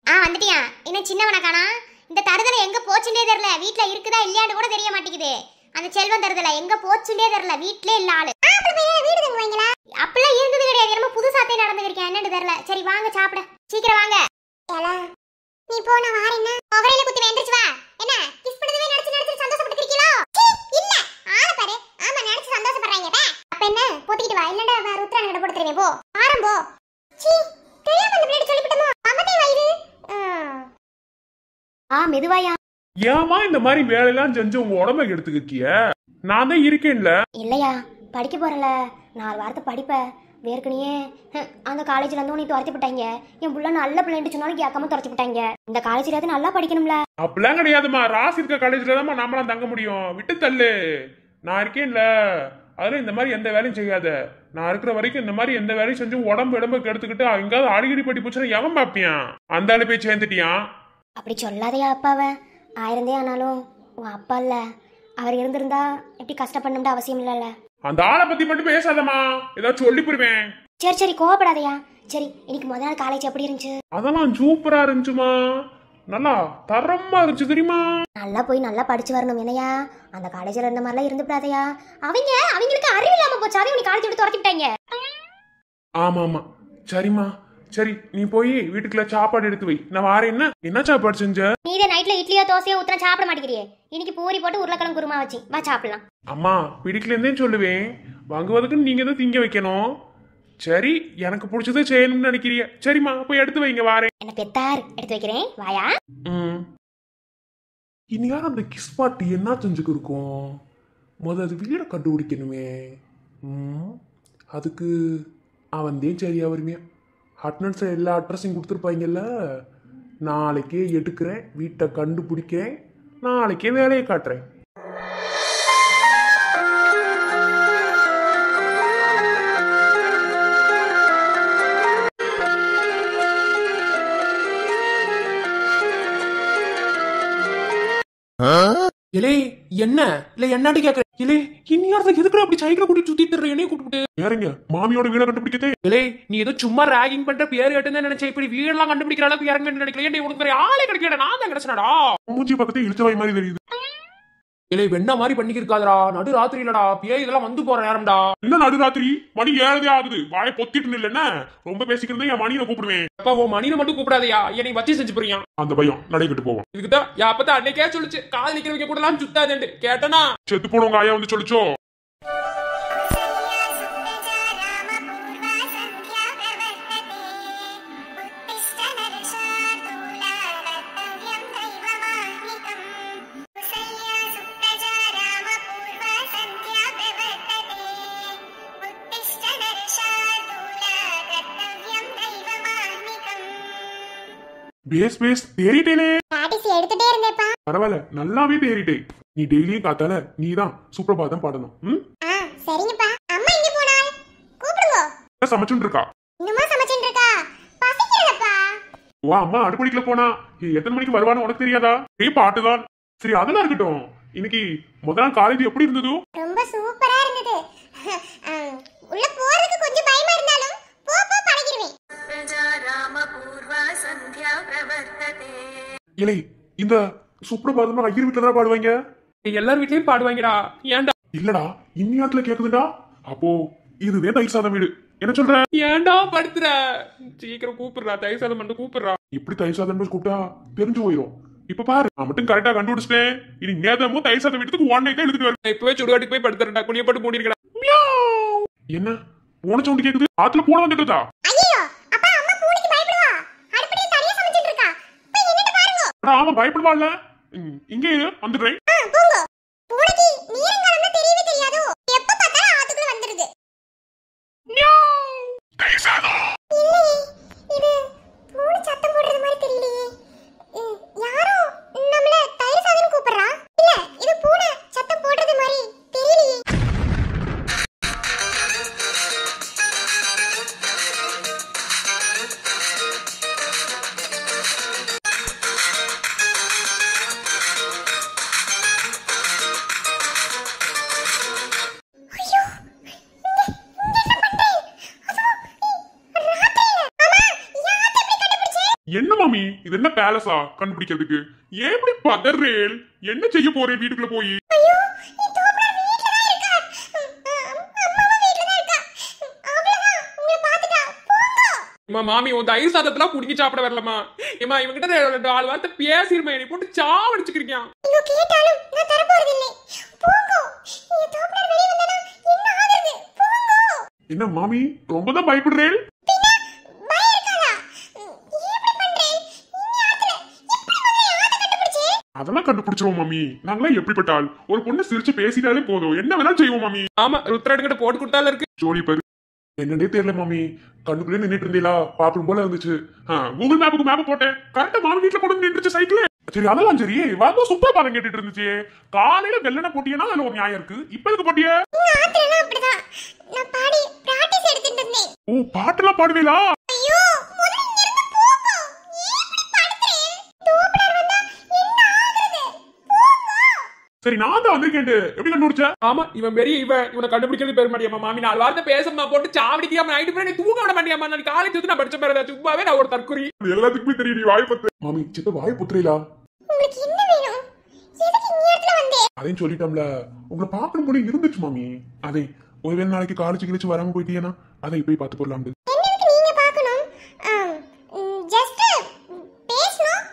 வந்துட்டியா? இன்னும் சின்னவன காணா. இந்த தருதலை எங்க போச்சுட்டே தெரியல. வீட்டுல இருக்குதா இல்லையான்னு கூட தெரிய மாட்டேங்குது. அந்த செல்வம் தருதலை எங்க போச்சுட்டே தெரியல. வீட்லயே இல்ல ஆளு. வீடு தங்குவீங்களா? அப்பெல்லாம் இருந்தது கிடையாது. என்னமோ புதுசாத்தே நடந்துருக்கேன், என்னன்னு தெரியல. சரி வாங்க சாப்பிட, சீக்கிரம் வாங்க. நீ போன வார என்ன ஒவரையில குத்தி எந்திரிச்சு வா. என்ன கிஸ் பண்ணதே நினைச்சு சந்தோஷப்பட்டுக்கிறீங்களோ? இல்ல ஆள பாரு. ஆமா, நினைச்சு சந்தோஷப்படுறாங்க. அப்ப என்ன போத்திக்கிட்டு வா, இல்லடா ருத்ரான் கிட்ட போட்டு தருவேன். போ ஆரம்போ. சீ, தெரியாம அந்த பிளேட் சொல்லிட்டோமோ. அம்மதே வயிறு. மெதுவாயா.
ஏமா இந்த மாதிரி வேலையெல்லாம் செஞ்சு உங்க உடம்ப எடுத்துக்கிய? நான் தான் இருக்கேன்ல.
இல்லையா, படிக்க போறல, 4 வாரத்தை படிப்ப. வேர்க்கனியே அந்த காலேஜ்ல இருந்து உனக்கு துரத்தி விட்டாங்க. என் புள்ள நல்ல பிள்ளைன்னு சொன்னாலும் கேட்காம துரத்தி விட்டாங்க. இந்த காலேஜ்ல நல்லா படிக்கணும்ல.
அப்படிலாம் கிடையாதுமா. ராசி இருக்க காலேஜ்ல தான் நாமலாம் தங்க முடியும். விட்டு தள்ளு, நான் இருக்கேன்ல. அதெல்லாம் இந்த மாதிரி எந்த வேலையும் செய்யாத. நான் இருக்கிற வரைக்கும் இந்த மாதிரி எந்த வேலையும் செஞ்சு உடம்பு கெடுத்துக்கிட்டு எங்காவது அடிக்கடி பட்டி போச்சுன்னா எவன் பாப்பியான்? அந்த ஆளு போய் சேர்ந்துட்டியான்.
அப்படி சொல்லாதையா அப்பாவை. ஆயிருந்தே ஆனாலும் உன் அப்பா இல்ல, அவர் இருந்திருந்தா எப்படி கஷ்டப்படணும்னு அவசியம் இல்லைல்ல.
அந்த ஆளை பத்தி மட்டும் பேசாதம்மா, ஏதாச்சும் சொல்லி புரிவேன்.
சரி சரி, கோவப்படாதையா. சரி, இன்னைக்கு முதல் நாள் காலேஜ் எப்படி இருந்துச்சு?
அதெல்லாம் சூப்பரா இருந்துச்சுமா. நல்லா தரமா இருந்துச்சு தெரியுமா.
நல்லா போய் நல்லா படிச்சு வரணும். என்னையா அந்த காலேஜ்ல இருந்த மாதிரிலாம் இருந்துடாதையா. அவங்களுக்கு அறிவு இல்லாம போச்சு. அவங்க காலேஜ் விட்டு துரத்திட்டாங்க.
ஆமா ஆமா, சரிம்மா. சரி, நீ போய் வீட்டுக்குள்ள சாப்பாடு எடுத்து வை, நான் வாரேன். என்ன சாப்பாடு செஞ்ச?
நீதே நைட்ல இட்லியோ தோசையோ ஊத்துனா சாப்பிட மாட்டேங்கிறியே. இன்னைக்கு பூரி போட்டு உருளைக்கிழங்கு குருமா வச்சு வா சாப்பிடலாம்.
அம்மா பிடிக்கலன்னே சொல்லுவேன், வாங்குவதுக்கு நீங்க தான் திங்க வைக்கணும். சரி, எனக்கு பிடிச்சதை செய்யணும்னு நினைக்கிறிய? சரிம்மா, போய் எடுத்து வைங்க, வாரேன்.
என்ன பெத்தார், எடுத்து வைக்கிறேன், வாயா.
இனி யாரும் அந்த கிஸ் பாட்டு என்ன செஞ்சுக்கு இருக்கும்? முதல் வீடை கண்டுபிடிக்கணுமே. அதுக்கு அவன் தான் சரியா வருமே. அட்னன்ஸை எல்லா அட்ரஸையும் கொடுத்துருப்பாங்கல்ல. நாளைக்கே எடுக்கிறேன், வீட்டை கண்டுபிடிக்கிறேன், நாளைக்கே வேலையை காட்டுறேன்.
இலே என்ன இல்ல என்னாடி கேக்குற? இலே இன்னியாரத்துக்கு எதுக்கு அப்படி சைக்கிள் கூட்டி சுத்திட்டு என்னைய கூப்பிட்டு
யாருங்க மாமியோட வீட கண்டுபிடிக்கதே?
இலே நீ ஏதோ சும்மா ராகிங் பண்ற பேர் கேட்டுன்னு நினைச்சேன். இப்படி வீடெல்லாம் கண்டுபிடிக்கிற அளவுக்கு இறங்க நினைக்கல. ஏன் உனக்கு வேற ஆளே கிடைக்கல, நான் தான் கிடைச்சனடா.
மூஞ்சி பக்கத்தே இழுச்சவாய் மாதிரி தெரியுது.
இலே வெண்ணா மாதிரி பண்ணிக்கிருக்காதரா. நடு ராத்திரி இல்லடா, பேய் இதெல்லாம் வந்து போற நேரம்டா.
என்ன நடுராத்திரி? மணி 7 ஆகுது. வாயை பொத்திட்டு இல்ல, ரொம்ப பேசிக்கிறதே என் மணியை கூப்பிடுவேன்.
அப்பா உன் மணியை மட்டும் கூப்பிடாதையா, என்னை வச்சு செஞ்சு போறியா?
அந்த பையன் நடைகிட்டு போவோம்.
இதுக்குதான் அப்பதான் அன்னைக்கே சொல்லிச்சு, காதலிக்கிறவங்க கூட எல்லாம் சுத்தாதேண்டு. கேட்டனா
செத்து போனவங்க ஆயா வந்து சொல்லிச்சோ. பேஸ் தேறிட்டேனே.
எடுத்துட்டே இருந்தேப்பா.
பரவாயில்ல, நல்லாவே தேறிட்டே. நீ டெய்லியும் காத்தால நீதான் சுப்ரபாதம் பாடணும்.
சரிங்கப்பா. அம்மா எங்க போனாள்? கூப்பிடுங்க.
சமைச்சுட்டு இருக்கா.
இன்னுமா சமைச்சிட்டு இருக்கா? பசிக்கலப்பா.
வா, அம்மா அடுப்படிக்குள்ள போனா எத்தனை மணிக்கு வருவான்னு உனக்கு தெரியாதா? பாட்டுதான். சரி, அதெல்லாம் இருக்கட்டும். இன்னைக்கு முதல் நாள் காலேஜ் எப்படி இருந்தது?
ரொம்ப சூப்பரா இருந்தது. உள்ள போறதுக்கு கொஞ்சம் பயமா இருந்தாலும் போ பழகிடுவேன்.
இலை, இந்த சுப்ரபாதம் ஐயர் வீட்டுல தான் பாடுவாங்க.
எல்லார் வீட்லயும் பாடுவாங்கடா. ஏன்டா?
இல்லடா, இன்னியாத்துல கேக்குதுடா. அப்போ இதுவே தயிர் சாதம் வீடு. என்ன சொல்ற?
ஏன்டா படுத்துற? சீக்கிரம் கூப்பிடுறா, தயிர் சாதம் மட்டும் கூப்பிடுறா.
இப்படி தயிர் சாதம் கூப்பிட்டா தெரிஞ்சு போயிடும். இப்ப பாரு, நான் மட்டும் கரெக்டா கண்டுபிடிச்சிட்டேன். இனி நேதமும் தயிர் சாதம் வீட்டுக்கு ஒன் நைட் தான் எடுத்துட்டு வரேன்.
இப்பவே சுடுகாட்டுக்கு போய் படுத்துறேன்டா, குனிய போட்டு மூடிருக்கடா.
என்ன போன சவுண்ட் கேக்குது? ஆத்துல போன வந்துட்டுதா?
ஐயோ அப்பா அம்மா பூனைக்கு பயப்படுவா. அடுப்படியில தனியா சமைச்சிட்டு இருக்கா. போய் நின்னுட்டு பாருங்க.
ஆமா பயப்படுவாள்ல. இங்கே வந்துடுறேன்.
போங்க. பூனைக்கு நீரங்காலம்னா தெரியவே தெரியாதோ. எப்ப பார்த்தாலும் ஆத்துக்குள்ள வந்துருது.
தயிர் சாதம்.
இல்லையே, இது பூனை சத்தம் போடுறது மாதிரி தெரியலையே. யாரோ நம்மள தயிர் சாதம் கூப்பிடுறா. இல்ல இது பூனை சத்தம் போடுறது மாதிரி தெரியலையே.
என்ன மாமி, இது என்ன பேலஸா கண்டுபிடிக்கிறதுக்கு? ஏன் இப்படி பதறேல்? என்ன செய்ய போறேன் வீட்டுக்குள்ள போய்?
ஐயோ இந்த தோப்புல வீட்ல தான் இருக்கா. அம்மாவும் வீட்ல தான் இருக்கா. அவ்வளவுதான், உங்களை பார்த்துட்டா. போங்க.
மாமி உன் தயிர் சாதத்தெல்லாம் குடிக்க சாப்பிட வரலமா? ஏமா இவங்கிட்ட 4 வார்த்தை பேசிருமா, என்னை போட்டு சாவடிச்சுக்கிறீங்க.
நீங்க கேட்டாலும் நான் தர போறது இல்லை. போங்க. இந்த தோப்புல வெளிய வந்தா என்ன ஆகுறது? போங்க.
என்ன மாமி ரொம்ப தான் பயப்படுறேல்?
பயம் இருக்காதா? எப்படி பண்றே? இன்னி ஆத்துல எப்படி வந்து ஆத்த கண்டுபிடிச்சே?
அதெல்லாம் கண்டுபிடிச்சிருவோம் மாமி. நாங்களாம் எப்படிப்பட்ட ஆள்? ஒரு பொண்ணு சிரிச்சு பேசிட்டாலே போதும், என்ன வேணாலும் செய்வோம் மாமி.
ஆமா, ருத்ராடுகிட்ட போட்டு கொடுத்தால இருக்கு.
ஜோடி பாரு. என்னன்னே தெரியல மாமி, கண்ணுக்குள்ளே நின்னுட்டு இருந்தீங்களா, பாக்கணும் போல இருந்துச்சு. கூகுள் மேப்புக்கு மேப் போட்டேன், கரெக்டா மாமி வீட்டுல கொண்டு வந்து நின்றுச்சு சைக்கிள். சரி அதெல்லாம் சரி, வந்து சூப்பர் பாடம் கேட்டுட்டு இருந்துச்சு. காலையில வெள்ளன போட்டியனா அதுல ஒரு நியாயம் இருக்கு. இப்ப எதுக்கு போட்டிய?
இந்த ஆத்துல அப்படிதான். நான் பாடி பிராக்டீஸ் எடுத்துட்டு இருந்தேன்.
ஓ பாட்டெல்லாம் பாடுவீங்களா?
ஐயோ முதல்ல இங்க இருந்து போங்க. எப்படி படுத்துறே? தோப்புல வந்தா என்ன ஆகுறது? போங்க.
சரி நான் தான் வந்திருக்கேன். எப்படி கண்டுபிடிச்ச?
ஆமா, இவன் பெரிய இவனை கண்டுபிடிக்கிறது பெரிய மாட்டியம்மா. மாமி 4 வார்த்தை பேசமா போட்டு சாவடிக்காம நைட்டு போய் தூங்க விட மாட்டியாமா. நாளைக்கு காலேஜ் நான் படிச்ச பேரதா சும்மாவே நான் ஒரு தற்குறி.
எல்லாத்துக்குமே தெரியும் நீ வாய் பத்து. மாமி சித்த வாய் புத்துறீங்களா?
உங்களுக்கு என்ன வேணும்? எதுக்கு இந்த இடத்துல வந்தே?
அதையும் சொல்லிட்டோம்ல, உங்களை பார்க்கணும் போல இருந்துச்சு மாமி. அதை ஒருவேளை நாளைக்கு காலேஜ் கிழிச்சு வராம போயிட்டீங்கன்னா அதை போய் பார்த்து போடலாம்.
என்னன்னு நீங்க பார்க்கணும். ஜஸ்ட் பேசணும்,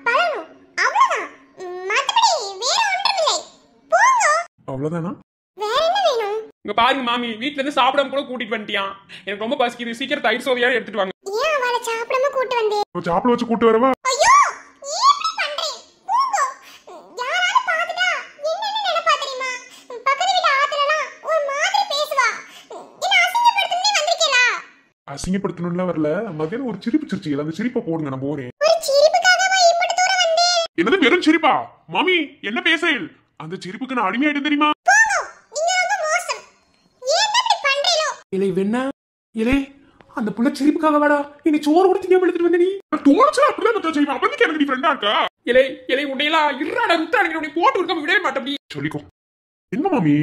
பழகணும். அவ்வளவுதான். மத்தபடி வேற ஒன்றும் இல்லை. போங்க.
அவ்வளவுதானா?
வேற என்ன வேணும்?
இங்க பாருங்க மாமி, வீட்ல இருந்து சாப்பிடாம கூட கூட்டிட்டு வந்துட்டியான். எனக்கு ரொம்ப பசிக்குது, சீக்கிரம் தயிர் சோதியா எடுத்துட்டு வாங்க.
ஏன் அவளை சாப்பிடாம கூட்டு வந்தே?
சாப்பிட வச்சு கூட்டு வரவா?
ஐயோ ஏன் இப்படி பண்றே? போங்க. யாராவது பார்த்துட்டா என்னன்னு நினைப்பா தெரியுமா? பக்கத்து வீட்டு ஆத்துலலாம் ஒரு மாதிரி பேசுவா. என்ன அசிங்கப்படுத்தணும்னே வந்திருக்கேளா?
அசிங்கப்படுத்தணும்லாம் வரல, மதியானம் ஒரு சிரிப்பு சிரிச்சு, அந்த சிரிப்பை போடுங்க, நான் போறேன்.
ஒரு சிரிப்புக்காகவா இப்படி தூரம் வந்தே?
என்னது வெறும் சிரிப்பா? மாமி என்ன பேசல்? அந்த சிரிப்புக்கு நான் அடிமையாயிட்டு தெரியுமா?
நீங்க ரொம்ப மோசம். ஏன் இப்படி பண்றீங்களோ?
இலை வெண்ணா, இலை அந்த புள்ள சிரிப்புக்காக வாடா இனி சோறு கொடுத்து எடுத்துட்டு வந்த நீ.
தோணுச்சு அப்படிதான் மச்சான் செய்வேன். அப்படி எனக்கு நீ ஃப்ரெண்டா இருக்கா?
இலை இலை உன்னையெல்லாம் இருறாடா ருத்ராடுகிட்ட உன்னை போட்டு கொடுக்காம விடவே மாட்டேன்.
சொல்லிக்கோ. என்ன மாமி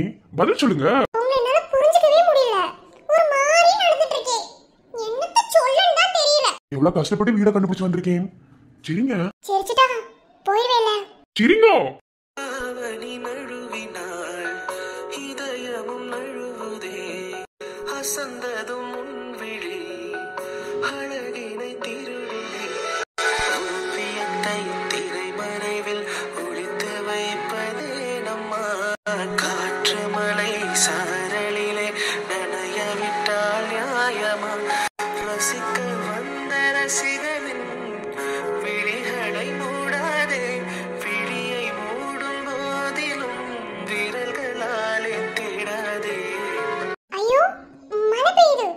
பதில் சொல்லுங்க.
உங்களை என்னால புரிஞ்சுக்கவே முடியல. ஒரு மாதிரி நடந்துட்டு இருக்கே. என்னத்த சொல்லன்னு தான் தெரியல.
எவ்வளவு கஷ்டப்பட்டு வீட கண்டுபிடிச்சு வந்திருக்கேன். சரிங்க
சிரிச்சிட்டா போயிடுவேல.
சரிங்கோ.
ஆவணி நழுவினாள் இதயமும் நழுவுதே அசந்ததும் முன்விழி அழகினை திருடுதே ஓவியத்தை திரைமறைவில் ஒளித்து வைப்பதே நம்மா காற்று மலை சாரலிலே நனைய விட்டால் நியாயமா ரசிக்க வந்த ரசிகனின் விழிகளை மூடாதே விழியை மூடும் போதிலும் விரல்களாலே தேடாதே.
ஐயோ மழை பெய்யுது.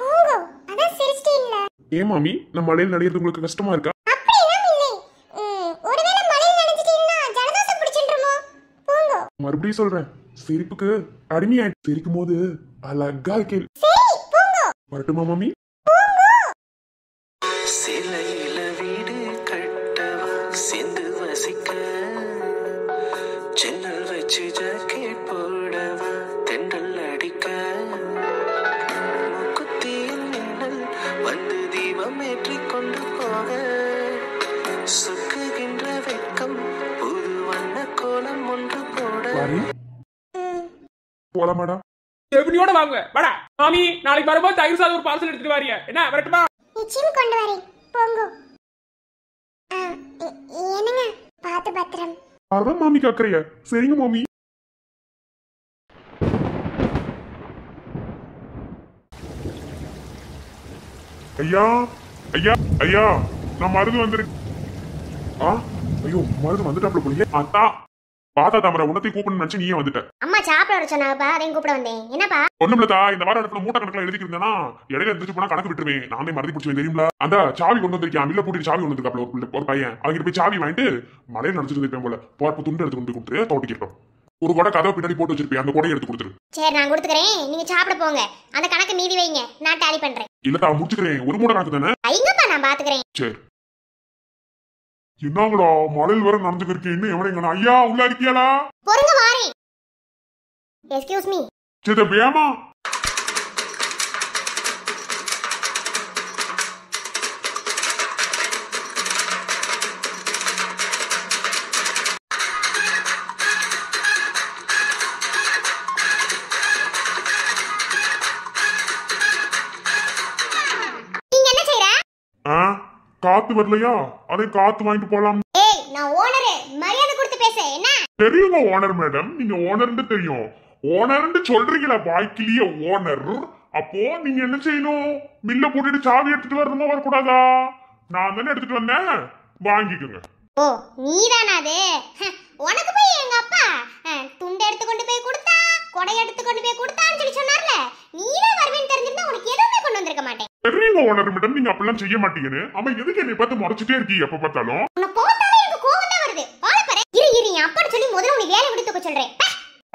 போங்க. அதான் சிரிச்சிட்டீங்களா?
ஏன் மாமி நம்ம மழையில் நடையிறது உங்களுக்கு கஷ்டமா இருக்கா?
அப்படியெல்லாம் இல்லை. ஒருவேளை மழையில் நனைஞ்சிட்டீங்கன்னா ஜலதோஷம் பிடிச்சிட்டுருமோ? போங்க.
மறுபடியும் சொல்றேன், சிரிப்புக்கு அடிமையாயிட்டு சிரிக்கும் போது அழகா இருக்கேன்.
சரி போங்க.
வரட்டுமா மாமி?
சிலையில வீடு கட்டவா சேர்ந்து வசிக்க ஜன்னல் வச்சு ஜாக்கெட் போடவா தென்றல் அடிக்க முக்குத்தியின் மின்னல் வந்து தீபம் ஏற்றி கொண்டு போக சுக்குகின்ற வெட்கம் புது வண்ண கோலம் ஒன்று போட
போலாமாடா?
எப்படியோட வாங்க வாடா. மாமி நாளைக்கு வரும்போது தயிர் சாதம் ஒரு பார்சல் எடுத்துட்டு வாரியா என்ன வரட்டுமா?
நிச்சயம் கொண்டு வரேன் போங்க. என்னங்க பார்த்து பத்திரம்.
அதான் மாமி கேக்குறிய. சரிங்க மாமி. ஐயா ஐயா ஐயா நான் மருந்து வந்துருக்கு. ஐயோ மருந்து வந்துட்டாப்ல போலீங்க. அத்தா பாத்தா தாமரை உனத்தையும் கூப்பிடணும்னு நினைச்சு நீயே வந்துட்ட.
அம்மா சாப்பிட வர சொன்னாப்பா அதையும் கூப்பிட வந்தேன். என்னப்பா?
ஒண்ணுமில்லதா இந்த வாரம் இடத்துல மூட்டை கணக்குல எழுதிக்கிருந்தேன்னா இடையில இருந்துச்சு போனா கணக்கு விட்டுருவேன். நானே மறந்து பிடிச்சுவேன் தெரியுங்களா? அந்த சாவி கொண்டு வந்திருக்கேன். மில்ல பூட்டி சாவி கொண்டு வந்திருக்காப்ல ஒரு பையன். அவங்க போய் சாவி வாங்கிட்டு மலையில நினைச்சிட்டு இருப்பேன் போல. போறப்ப துண்டு எடுத்து கொண்டு கொடுத்து தோட்டிக்கிறோம். ஒரு கொடை கதவை பின்னாடி போட்டு வச்சிருப்பேன். அந்த கொடையை எடுத்து கொடுத்துரு.
சரி நான் கொடுத்துக்கிறேன். நீங்க சாப்பிட போங்க. அந்த கணக்கு மீதி வைங்க. நான் டேலி பண்றேன்.
இல்லதா முடிச்சுக்கிறேன். ஒரு மூட்டை கணக்கு தானே.
ஐங்கப்பா நான் பாத்துக்கிறேன்.
சரி என்னங்கடா மலையில் வர நடந்துக்கிருக்கேன். இன்னும் எவனைங்க ஐயா உள்ள இருக்கியாளா?
பொறுங்க வாரேன். Excuse me.
சரி வேமா காத்து வரலையா? அதை காத்து வாங்கிட்டு போலாம்.
ஏய் நான் ஓனர், மரியாதை கொடுத்து பேச. என்ன
தெரியுங்க ஓனர் மேடம், நீங்க ஓனர்னு தெரியும். ஓனர்னு சொல்றீங்களா வாய்க்கிலேயே ஓனர்? அப்போ நீங்க என்ன செய்யணும்? மில்ல போட்டுட்டு சாவி எடுத்துட்டு வரணுமா வரக்கூடாதா? நான் தானே எடுத்துட்டு வந்தேன், வாங்கிக்கோங்க.
ஓ நீதானா அது? உனக்கு போய் எங்க அப்பா துண்டை எடுத்து கொண்டு போய் கொடுத்தா, கொடை எடுத்து கொண்டு போய் கொடுத்தான்னு சொல்லி சொன்னார்ல. நீதான் வருவேன்னு தெரிஞ்சிருந்தா உனக்கு எதுவுமே கொண்டு வந்திருக்க மாட்டேன்.
தெரியுங்க ஓனர் மேடம், நீங்க அப்பெல்லாம் செய்ய மாட்டீங்கன்னு. அவன் எதுக்கு என்னை பார்த்து முறைச்சிட்டே இருக்கீங்க எப்ப பார்த்தாலும்?
உன்னை பார்த்தாலே எனக்கு கோவம் தான் வருது. ஆளை பாரு. இரு என் அப்பான்னு சொல்லி முதல்ல உன்னை வேலை விட்டு தூக்க சொல்றேன்.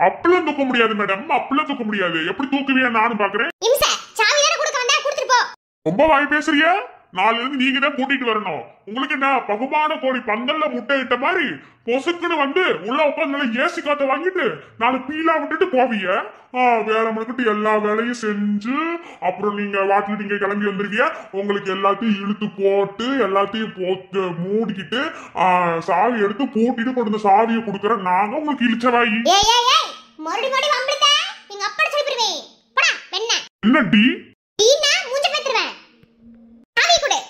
அப்பெல்லாம் தூக்க முடியாது மேடம், அப்பெல்லாம் தூக்க முடியாது. எப்படி தூக்குவியா நானும் பாக்குறேன்.
இம்சை சாவி தானே கொடுக்க வந்தா கொடுத்துட்டு போ.
ரொம்ப வாய் பேசுறியா? நாளைல இருந்து நீங்க தான் கூட்டிட்டு வரணும். உங்களுக்கு என்ன பகுமான கோழி பந்தல்ல முட்டை இட்ட மாதிரி பொசுக்குன்னு வந்து உள்ள உட்காந்து ஏசி காத்த வாங்கிட்டு நாலு பீலா விட்டுட்டு போவீங்க. வேலை முழுக்கிட்டு எல்லா வேலையும் செஞ்சு அப்புறம் நீங்க வாட்டில் நீங்க கிளம்பி வந்துருவீங்க. உங்களுக்கு எல்லாத்தையும் இழுத்து போட்டு எல்லாத்தையும் போட்டு மூடிக்கிட்டு சாவி எடுத்து பூட்டிட்டு கொண்டு வந்து சாவியை கொடுக்குற நாங்க உங்களுக்கு இழிச்சவாயி.
மறுபடி மறுபடி வம்பிடுத எங்க அப்பா சொல்லிடுவேன். போடா பெண்ண.
என்ன டி
டீனா மூஞ்ச பேத்துறேன். சாவி கொடு.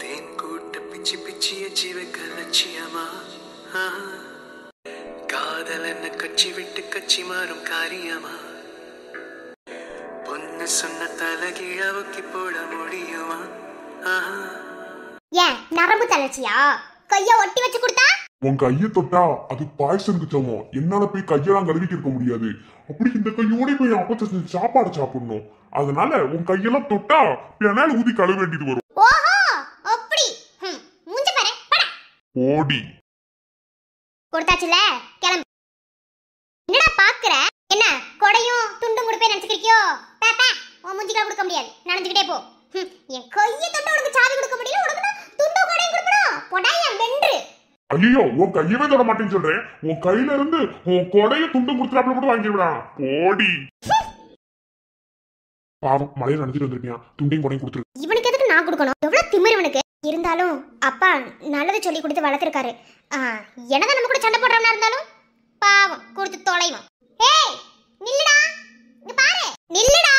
தேன் கூட்ட பிச்சி பிச்சிய ஜீவக்க லட்சியமா காதல் என்ன கட்சி விட்டு கட்சி மாறும் காரியமா பொண்ணு சொன்ன தலகிழவுக்கு போட முடியுமா?
ஏன் நரம்பு தளர்ச்சியா? கைய ஒட்டி வச்சு கொடுத்தா
உன் கையை தொட்டா அது பாய்சனுக்கு சமம். என்னால போய் கையெல்லாம் கழுவிட்டு இருக்க முடியாது. அப்படி இந்த கையோட போய் அப்ப சாப்பாடு சாப்பிடணும். அதனால உன் கையெல்லாம் தொட்டா பின்னால ஊதி கழுவ வேண்டியது வரும்.
ஓஹோ அப்படி. மூஞ்ச பாரு. போடா.
ஓடி
கொடுத்தாச்சுல கிளம்பு. என்னடா பாக்குற? என்ன கொடையும் துண்டும் கூட போய் நினைச்சுக்கிறியோ? பாப்பா உன் மூஞ்சிக்கா கொடுக்க முடியாது. நடந்துக்கிட்டே போ. என் கையை தொட்டு உனக்கு சாவி கொடுக்க முடியல. உனக்கு துண்டும் கொடையும் கொடுக்கணும். போடாயா வென்று.
ஐயோ உன் கையவே தொட மாட்டேன்னு சொல்றேன். உன் கையில இருந்து உன் கொடைய துண்டும் கொடுத்துறாப்புல கூட வாங்கிடுடா. ஓடி. பாவம் மழையை நடந்துட்டு வந்திருக்கியா, துண்டையும் கொடையும் கொடுத்துரு.
இவனுக்கு எதுக்கு நான் கொடுக்கணும்? எவ்வளவு திமிரு இவனுக்கு. இருந்தாலும் அப்பா நல்லது சொல்லி கொடுத்து வளர்த்திருக்காரு. என்னதான் நம்ம கூட சண்டை போடுறவனா இருந்தாலும் பாவம் கொடுத்து தொலைவோம். ஏய் நில்லுடா, இங்க பாரு நில்லுடா.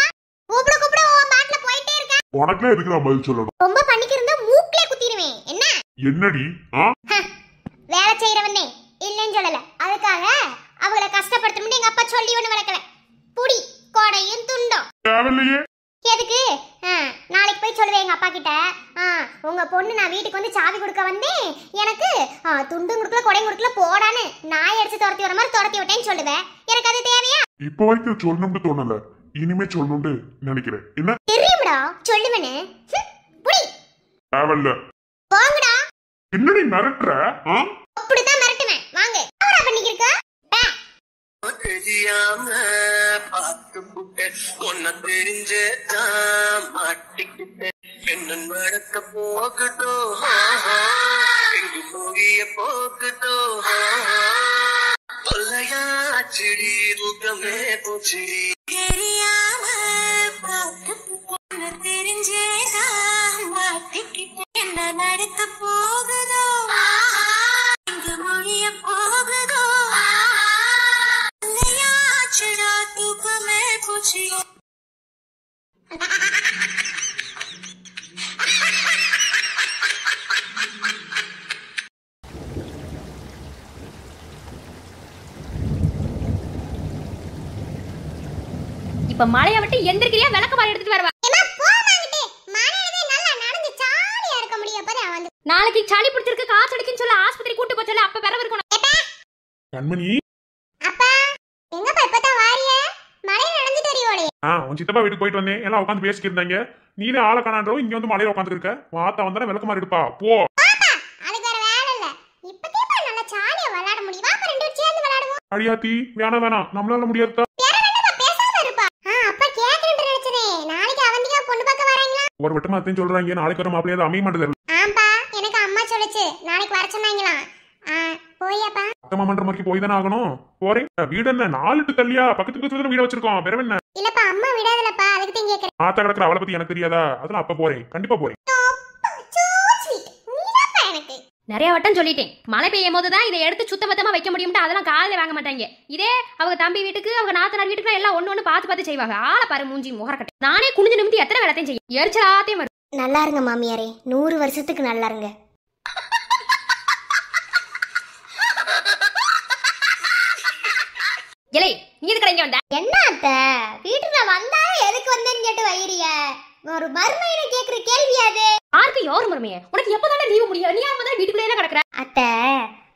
கூப்பிட கூப்பிட உன் பாட்ல போயிட்டே இருக்க.
உனக்குலாம் எதுக்கு நான் பதில் சொல்லணும்?
ரொம்ப பண்ணிக்கு இருந்தா மூக்கிலே குத்திடுவேன். என்ன
என்னடி?
வேலை செய்யறவனே இல்லைன்னு சொல்லல. அதுக்காக அவளை கஷ்டப்படுத்தணும்னு எங்க அப்பா சொல்லி ஒண்ணு வளர்க்கல. புடி கொடையும் துண்டும்.
தேவையில்லையே.
எதுக்கு? நாளைக்கு போய் சொல்லுவேன் எங்க அப்பா கிட்ட. உங்க பொண்ணு நான் வீட்டுக்கு வந்து சாவி கொடுக்க வந்தேன், எனக்கு துண்டும் கொடுக்கல கொடையும் கொடுக்கல போடான்னு நாய் அடிச்சு துரத்தி வர மாதிரி துரத்தி விட்டேன்னு சொல்லுவேன். எனக்கு அது தேவையா?
இப்ப வரைக்கும் சொல்லணும்னு தோணல, இனிமே சொல்லணும்னு நினைக்கிறேன். என்ன
தெரியும்டா சொல்லுவேனே. புடி.
தேவையில்ல.
வாங்கடா.
என்னடி மிரட்டுற?
அப்படிதான் மிரட்டுவேன். வாங்க. என்ன பண்ணிக்கிருக்க?
தெரியாம பார்த்து புட்டேன் ஒன்ன தெரிஞ்ச மாட்டிக்கிட்டேன். என்ன நடக்க போகட்டோ எங்கு போகிய போகட்டோ கொல்லையாச்சிடி தூக்கமே போச்சிடி.
தெரியாம பார்த்து புட்டேன் தெரிஞ்சே மாட்டிக்கிட்டேன். என்ன நடக்க போகுதோ எங்கு மொழிய போகுதோ தூக்கமே பூச்சி
இப்ப மழைய விட்டு எந்திரிக்கிறியா விளக்க மாறி எடுத்துட்டு வரவா? நாளைக்கு சளி பிடிச்சிருக்கு காசு அடிக்குன்னு சொல்ல ஆஸ்பத்திரி கூட்டு போச்சல அப்ப பெற இருக்கணும்.
கண்மணி
அப்பா எங்கப்பா இப்பதான் வாரிய மழையில நடந்துட்டு வரியோடே?
உன் சித்தப்பா வீட்டுக்கு போயிட்டு வந்தேன், எல்லாம் உட்காந்து பேசிட்டு இருந்தாங்க. நீலே ஆளை காணான்றோ இங்க வந்து மலையில உட்காந்து இருக்க. வாத்தா வந்தா விளக்க மாதிரி எடுப்பா போ.
அதுக்கு வேற வேலை இல்ல. இப்பதே நல்லா ஜாலியா விளையாட முடியும். வா ரெண்டு பேரும் சேர்ந்து விளையாடுவோம்.
அடியாத்தி வேணாம் நம்மளால முடியாதா?
பேசாம இருப்பா. அப்பா கேக்குறேன்னு நினைச்சனே. நாளைக்கு அவந்தியா பொண்ணு பார்க்க வராங்களா?
ஒரு வட்டமா அத்தையும் சொல்றாங்க, நாளைக்கு வர மாப்பிள்ளையாவது அமைய மாட்டேது.
ஆம்பா எனக்கு அம்மா சொல்லுச்சு நாளைக்கு வர சொன்னாங்களா. போய்யாப்பா.
அத்தம்மா மன்ற மாதிரி போய் தானே ஆகணும். போறேன். வீடு என்ன 4 தள்ளியா பக்கத்துக்கு வீடு வச்சிருக்கோம். வேற என்ன?
இல்லப்பா அம்மா விடாதலப்பா, அதுக்கு தான் கேக்குறேன்.
ஆத்தா கிடக்குற அவளை பத்தி எனக்கு தெரியாதா? அதெல்லாம் அப்ப போறேன், கண்டிப்பா போறேன்.
நிறைய வட்டம் சொல்லிட்டேன், மழை பெய்யும் போதுதான் இதை எடுத்து சுத்தபத்தமா வைக்க முடியும்ட்டு அதெல்லாம் காலையில வாங்க மாட்டாங்க. இதே அவங்க தம்பி வீட்டுக்கு அவங்க நாத்தனார் வீட்டுக்கு எல்லாம் ஒண்ணு பார்த்து செய்வாங்க. ஆளை பாரு மூஞ்சி முகரக்கட்டை. நானே குனிஞ்சு நிமித்தி எத்தனை வேலைத்தையும் செய்யும். எரிச்சலாத்தையும் வரும்.
நல்லா இருங்க மாமியாரே, 100 வருஷத்துக்கு நல்லா இருங்க.
இலை நீ எதுக்கு இங்க வந்த?
என்ன அத்தை வீட்டுக்கு வந்தா எதுக்கு வந்தேன்னு கேட்டு வைரிய ஒரு மருமையில கேக்குற கேள்வியாது.
யாருக்கு யோர் மருமையே? உனக்கு எப்பதானே லீவு முடியும்? நீ யாரும் வீட்டுக்குள்ளே கிடக்குற?
அத்தை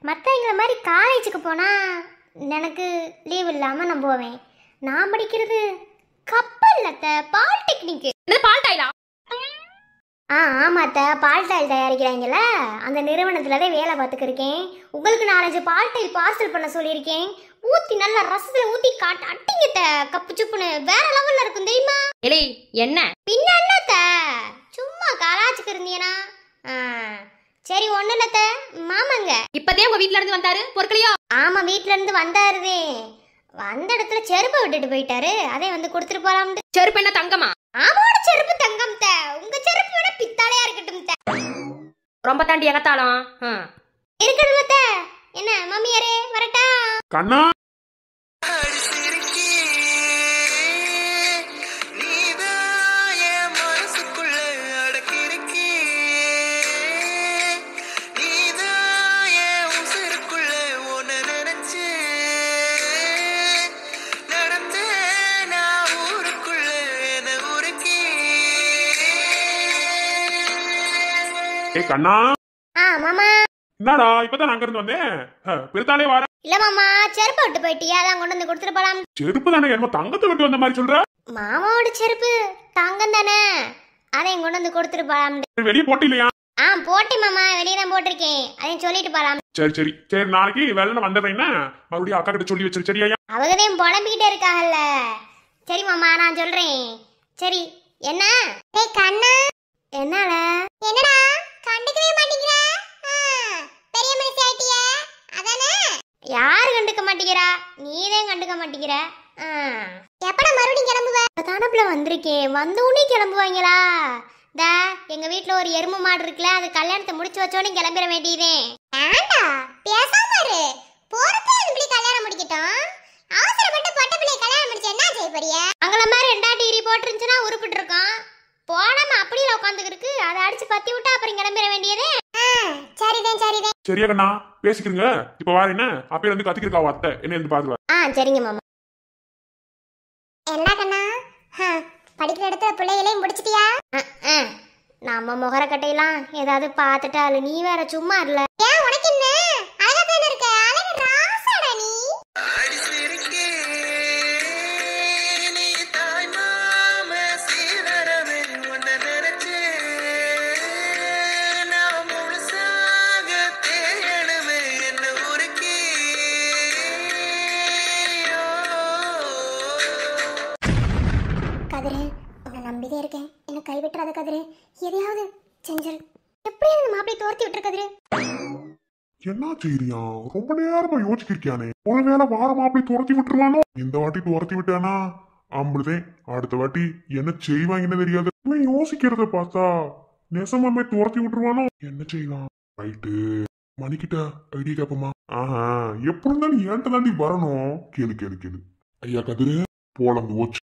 மத்தவங்கள மாதிரி காலேஜுக்கு போனா எனக்கு லீவ் இல்லாம நான் போவேன். நான் படிக்கிறது கப்பல் அத்தை, பாலிடெக்னிக்.
பால்டாயிலா?
ஆமாத்த பால்டாயில் தயாரிக்கிறாங்கல்ல, அந்த நிறுவனத்துல தான் வேலை பார்த்துக்கிருக்கேன். உங்களுக்கு 4-5 பால்டாயில் பார்சல் பண்ண சொல்லியிருக்கேன். ஊத்தி நல்லா ரசத்துல ஊத்தி காட்டு அட்டிங்கத்த கப்பு சுப்புன்னு வேற லெவல்ல இருக்கும் தெரியுமா?
இலை என்ன
பின்ன என்னத்த சும்மா காலாச்சுக்கு இருந்தீனா? சரி ஒண்ணு இல்லத்த. மாமாங்க
இப்பதே உங்க வீட்ல இருந்து வந்தாரு பொருட்களையோ?
ஆமா வீட்ல இருந்து வந்தாருதே. வந்த இடத்துல செருப்பை விட்டுட்டு போயிட்டாரு. அதே வந்து கொடுத்துட்டு போலாம்னு.
செருப்பு என்ன தங்கமா?
ஆமாவோட செருப்பு தங்கம் த. உங்க செருப்பு விட பித்தாளையா இருக்கட்டும் த.
ரொம்ப தாண்டி எகத்தாலும்
இருக்கட்டும் த. என்ன மாமியாரே வரட்டா?
கண்ணா கண்ணா
மாமா
என்னடா இப்பதான் அங்க இருந்து வந்தேன். பெருத்தாலே வர
இல்ல மாமா செருப்பு விட்டு போயிட்டியா? அதான் கொண்டு வந்து கொடுத்துட்டு போலாம்.
செருப்பு தானே என்னமோ தங்கத்தை விட்டு வந்த மாதிரி சொல்ற.
மாமாவோட செருப்பு தங்கம் தானே, அதையும் கொண்டு வந்து கொடுத்துட்டு போலாம்.
வெளியே போட்டிலையா?
போட்டேன் மாமா, வெளியே தான் போட்டிருக்கேன். அதையும் சொல்லிட்டு போலாம்.
சரி நாளைக்கு வெள்ளன வந்ததுன்னா மறுபடியும் அக்கா கிட்ட சொல்லி வச்சிரு சரியா?
அவங்கதான் புலம்பிக்கிட்டே இருக்காங்கல்ல. சரி மாமா நான் சொல்றேன். சரி என்ன கண்ணா என்னால என்னடா கண்டுக்கவே மாட்டேங்கிற? பெரிய மனுஷி ஆயிட்டிய அதானே? யாரு கண்டுக்க மாட்டேங்கிறா? நீதான் கண்டுக்க மாட்டேங்கிற. எப்படா மறுபடியும் கிளம்புவ? தானப்புல வந்திருக்கேன். வந்த உடனே கிளம்புவாங்களா? தா எங்க வீட்டுல ஒரு எருமை மாடு இருக்குல்ல, அது கல்யாணத்தை முடிச்சு வச்சோடனே கிளம்பிட வேண்டியதே. ஏண்டா பேசாம இரு. போறதே இப்படி கல்யாணம் முடிக்கட்டும். அவசரப்பட்டு பொட்ட பிள்ளை கல்யாணம் முடிச்சு என்ன செய்ய போறிய? அங்கள மாதிரி 2 டிகிரி போட்டுருந்துச்சுன்னா உருப்பிட்டு இருக்கோம். போடாம அப்படியே உட்காந்துருக்கு. அதை அடிச்சு பத்தி விட்டா அப்புறம் கிளம்பிட வேண்டியதே. சரிதான்
சரியா கண்ணா பேசிக்கிறீங்க. இப்ப வார என்ன அப்பயே வந்து கத்திக்கிறா அத்தை என்ன இருந்து பாத்துவா.
சரிங்க மாமா. என்ன கண்ணா படிக்கிற இடத்துல பிள்ளைகளையும் முடிச்சிட்டியா? நம்ம முகரக்கட்டையெல்லாம் ஏதாவது பார்த்துட்டாலும் நீ வேற சும்மா இல்ல. ஏன் உனக்கு என்ன அழகா தானே இருக்க? அழகு ராசாடா நீ. கதிரே உன்னை நம்பிதான் இருக்கேன். என்ன கைவிட்டுறாத கதிரே. எதையாவது செஞ்சிரு. எப்படி அந்த மாப்பிளை தோர்த்தி விட்டுரு கதிரே.
என்ன செய்யறியா? ரொம்ப நேரமா யோசிச்சிருக்கியானே. ஒருவேளை வார மாப்பிளை துரத்தி விட்டுருவானோ? இந்த வாட்டி துரத்தி விட்டானா அம்புதேன். அடுத்த வாட்டி என்ன செய்வாங்கன்னு தெரியாது. யோசிக்கிறத பார்த்தா நெசமாமே துரத்தி விட்டுருவானோ? என்ன செய்யலாம்? ரைட்டு மணிக்கிட்ட ஐடியா கேப்பமா? எப்படி இருந்தாலும் ஏன்ட்ட தாண்டி வரணும். கேளு ஐயா கதிரே போலாம் ஓச்சு